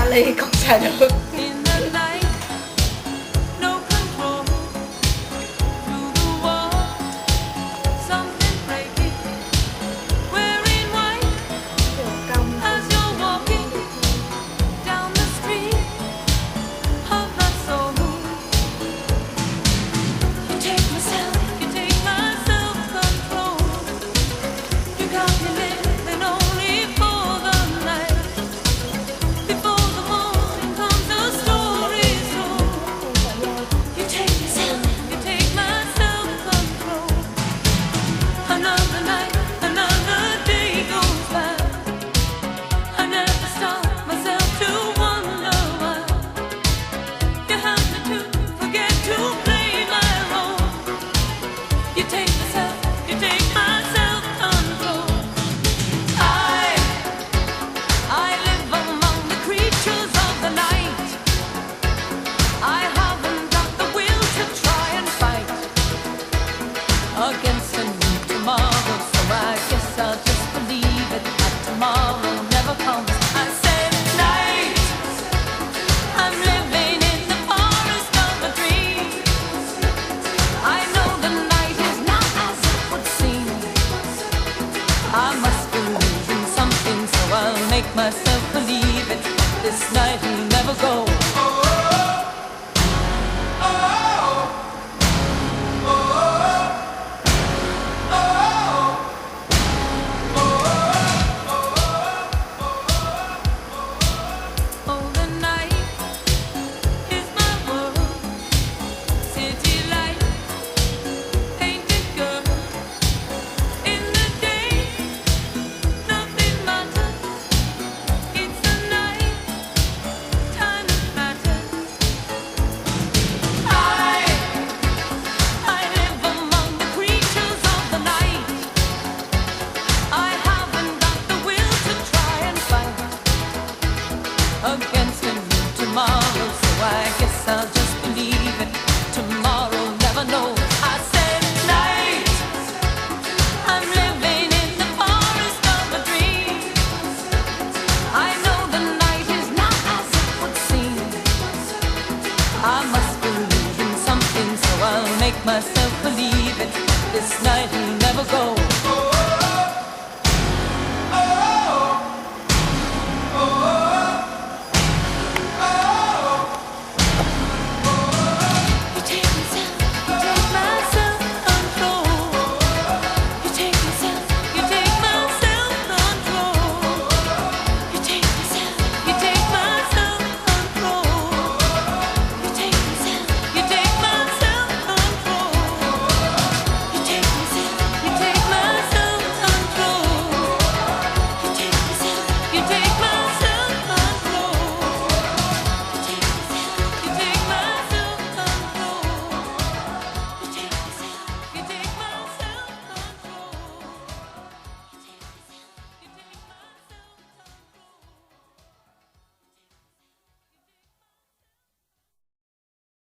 lấy con xài được. Against a new tomorrow, so I guess I'll just believe it. That tomorrow never comes. I said night. I'm living in the forest of a dream. I know the night is not as it would seem. I must believe in something, so I'll make myself believe it. This night will never go. Against a new tomorrow, so I guess I'll just believe it. Tomorrow never knows. I said night. I'm living in the forest of a dream. I know the night is not as it would seem. I must believe in something, so I'll make myself